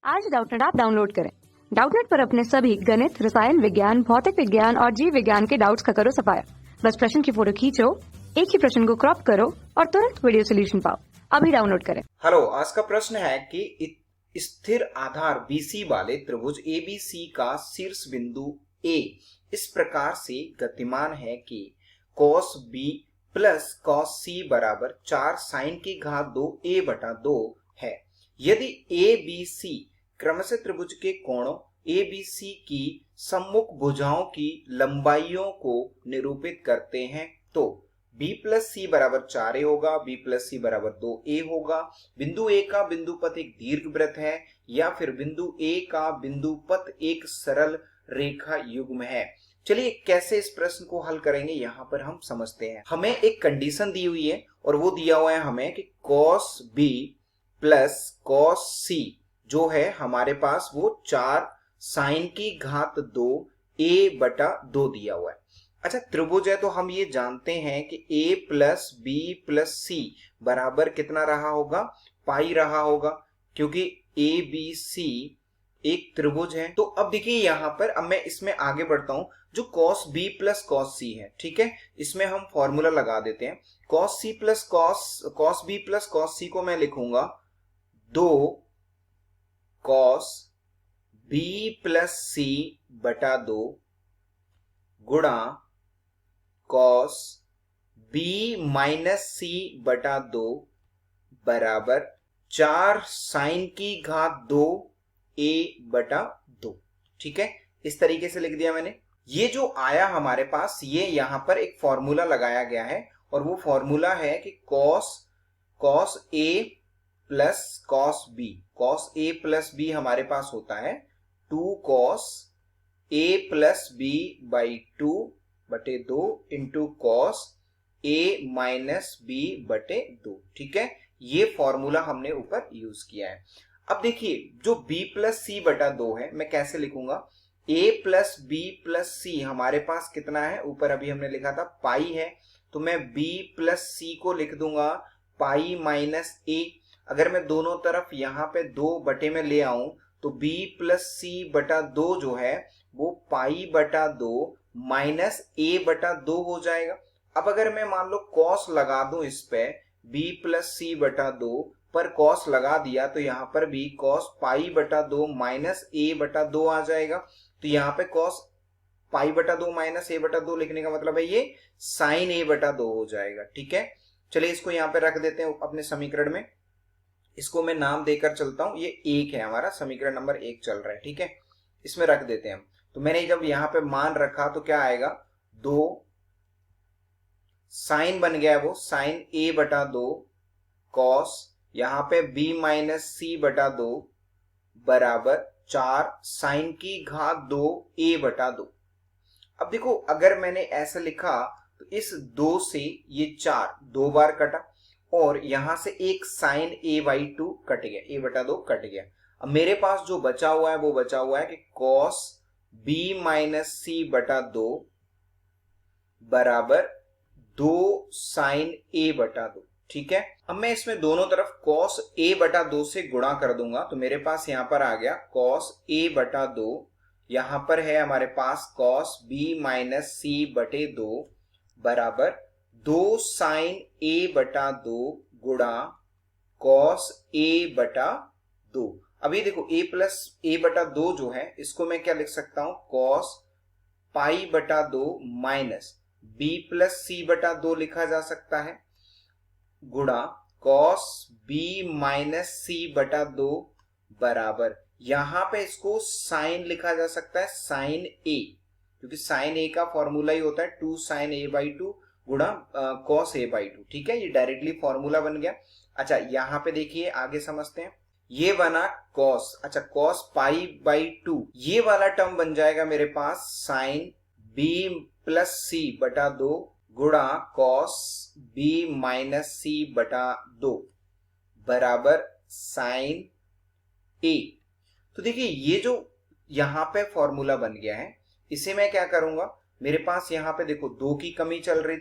आज Doubtnut app download करें। Doubtnut पर अपने सभी गणित, रसायन विज्ञान, भौतिक विज्ञान और जीव विज्ञान के डाउट्स का करो सफाया। बस प्रश्न की फोटो खींचो, एक ही प्रश्न को क्रॉप करो और तुरंत वीडियो सोल्यूशन पाओ। अभी डाउनलोड करें। हेलो, आज का प्रश्न है कि स्थिर आधार BC वाले त्रिभुज ABC का शीर्ष बिंदु A इस प्रकार से गतिमान है कि cos B plus cos C बराबर 4 sin की घात 2 A बटा 2 है। यदि ABC क्रमशः त्रिभुज के कोणों ABC की सम्मुख भुजाओं की लंबाइयों को निरूपित करते हैं तो B प्लस C बराबर 4A होगा, B प्लस C बराबर 2A होगा। बिंदु A का बिंदु पथ एक दीर्घवृत्त है या फिर बिंदु A का बिंदु पथ एक सरल रेखा युग्म है। चलिए कैसे इस प्रश्न को हल करेंगे यहाँ पर हम समझते हैं। हमें एक कंडीशन दी हुई है और वो दिया हुआ है हमें कि cos B plus cos C जो है हमारे पास वो 4 sin की घात 2 A बटा 2 दिया हुआ है। अच्छा, त्रिभुज है तो हम ये जानते हैं कि A plus B plus C बराबर कितना रहा होगा, पाई रहा होगा, क्योंकि ABC एक त्रिभुज है। तो अब देखिए यहाँ पर, अब मैं इसमें आगे बढ़ता हूं। जो cos B plus cos C है, ठीक है, इसमें हम फॉर्मूला लगा देते हैं। cos C plus cos B plus cos C को मैं लिखूंगा 2 cos B प्लस C बटा 2 गुणा cos B माइनस C बटा 2 बराबर 4 sin की घात 2 A बटा 2। ठीक है, इस तरीके से लिख दिया मैंने। ये जो आया हमारे पास, ये यहां पर एक फॉर्मूला लगाया गया है और वो फॉर्मूला है कि cos A plus cos B। cos A plus B हमारे पास होता है 2 cos A plus B by 2 बटे 2 into cos A minus B बटे 2। ठीक है, ये फॉर्मूला हमने ऊपर यूज किया है। अब देखिए, जो B प्लस C बटा 2 है, मैं कैसे लिखूंगा? A plus B plus C हमारे पास कितना है? ऊपर अभी हमने लिखा था पाई है, तो मैं B प्लस C को लिख दूंगा पाई माइनस A। अगर मैं दोनों तरफ यहाँ पे 2 बटे में ले आऊं तो B प्लस C बटा 2 जो है वो पाई बटा 2 माइनस A बटा 2 हो जाएगा। अब अगर मैं मान लो cos लगा दूं इस पे, B प्लस C बटा 2 पर cos लगा दिया तो यहाँ पर भी cos पाई बटा 2 माइनस A बटा 2 आ जाएगा। तो यहाँ पे cos पाई बटा 2 माइनस A बटा 2 लिखने का मतलब है ये sin A बटा 2 हो जाएगा। ठीक है, चलिए इसको यहाँ पे रख देते हैं अपने समीकरण में। इसको मैं नाम देकर चलता हूं, ये 1 है, हमारा समीकरण नंबर 1 चल रहा है। ठीक है, इसमें रख देते हैं हम। तो मैंने जब यहां पे मान रखा तो क्या आएगा, 2 साइन बन गया वो साइन A बटा 2 cos यहां पे B माइनस C बटा 2 बराबर 4 साइन की घात 2 A बटा 2। अब देखो, अगर मैंने ऐसा लिखा तो इस 2 से ये 4 2 बार कटा और यहां से एक साइन A बाई 2 कट गया, A बटा 2 कट गया। अब मेरे पास जो बचा हुआ है वो बचा हुआ है कि cos B माइनस C बटा 2 बराबर 2 साइन A बटा 2। ठीक है, अब मैं इसमें दोनों तरफ cos A बटा 2 से गुणा कर दूंगा तो मेरे पास यहां पर आ गया cos A बटा 2, यहां पर है हमारे पास cos B माइनस C बटे 2 बराबर 2 साइन A बटा 2 गुणा cos A बटा 2। अभी देखो A प्लस A बटा 2 जो है इसको मैं क्या लिख सकता हूं, cos पाई बटा 2 माइनस B प्लस C बटा 2 लिखा जा सकता है गुणा cos B माइनस C बटा 2 बराबर, यहां पे इसको साइन लिखा जा सकता है साइन A, क्योंकि साइन A का फॉर्मूला ही होता है 2 साइन A बाई 2 गुणा cos A बाई 2। ठीक है, ये डायरेक्टली फॉर्मूला बन गया। अच्छा, यहां पे देखिए आगे समझते हैं। ये बना cos, अच्छा cos पाई बाई 2, ये वाला टर्म बन जाएगा मेरे पास साइन B प्लस C बटा 2 गुणा cos B माइनस C बटा 2 बराबर साइन A। तो देखिए, ये जो यहां पे फॉर्मूला बन गया है इसे मैं क्या करूंगा, मेरे पास यहां पे देखो 2 की कमी चल रही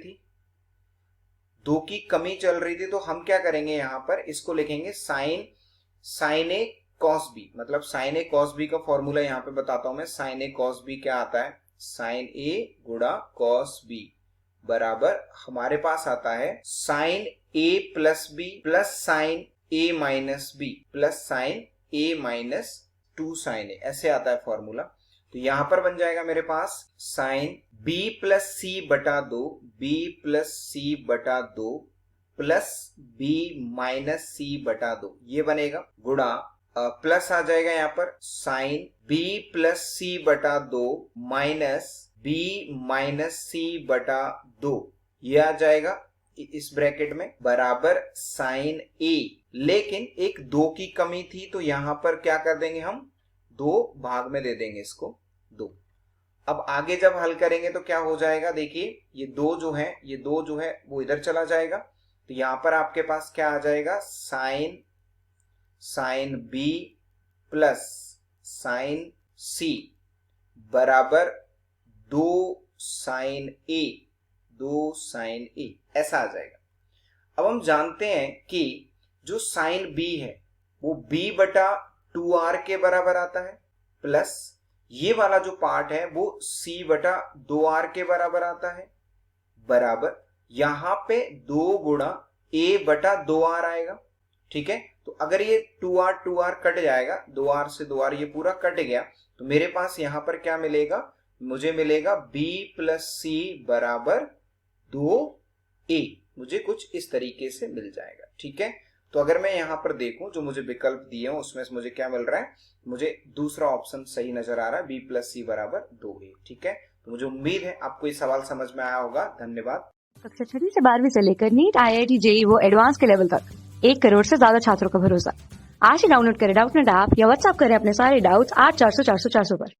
थी तो हम क्या करेंगे, यहां पर इसको लिखेंगे साइन ए कॉस बी, मतलब साइन ए कॉस बी का फॉर्मूला यहाँ पे बताता हूं मैं। साइन ए कॉस बी क्या आता है, साइन ए गुणा कॉस बी बराबर हमारे पास आता है साइन ए प्लस बी प्लस साइन ए माइनस बी प्लस साइन ए माइनस 2 साइन ए, ऐसे आता है फॉर्मूला। तो यहां पर बन जाएगा मेरे पास साइन b प्लस सी बटा 2 b प्लस सी बटा 2 प्लस b माइनस सी बटा 2, ये बनेगा गुणा प्लस आ जाएगा यहाँ पर साइन b प्लस सी बटा 2 माइनस b माइनस सी बटा 2, ये आ जाएगा इस ब्रैकेट में बराबर साइन a। लेकिन एक 2 की कमी थी तो यहां पर क्या कर देंगे हम, 2 भाग में दे देंगे इसको 2। अब आगे जब हल करेंगे तो क्या हो जाएगा, देखिए ये 2 जो है वो इधर चला जाएगा। तो यहां पर आपके पास क्या आ जाएगा, sine b plus sine c बराबर 2 साइन a, ऐसा आ जाएगा। अब हम जानते हैं कि जो साइन b है वो b बटा 2r के बराबर आता है, प्लस ये वाला जो पार्ट है वो c बटा 2r के बराबर आता है, बराबर यहां पे 2 गुणा a बटा 2r आएगा। ठीक है, तो अगर ये 2r कट जाएगा, 2r से 2r ये पूरा कट गया, तो मेरे पास यहां पर क्या मिलेगा, मुझे मिलेगा b प्लस सी बराबर 2a, मुझे कुछ इस तरीके से मिल जाएगा। ठीक है, तो अगर मैं यहां पर देखूं जो मुझे विकल्प दिए हैं उसमें से मुझे क्या मिल रहा है, मुझे दूसरा ऑप्शन सही नजर आ रहा है, b प्लस सी बराबर 2a। ठीक है, तो मुझे उम्मीद है आपको ये सवाल समझ में आया होगा। धन्यवाद। कक्षा 6 से 12वीं से लेकर नीट, IIT, JEE वो एडवांस के लेवल तक 1 करोड़ से ज्यादा छात्रों का भरोसा। आज ही डाउनलोड करें डाउटनेट ऐप या व्हाट्सएप करें अपने सारे डाउट्स 8400 400 400 पर।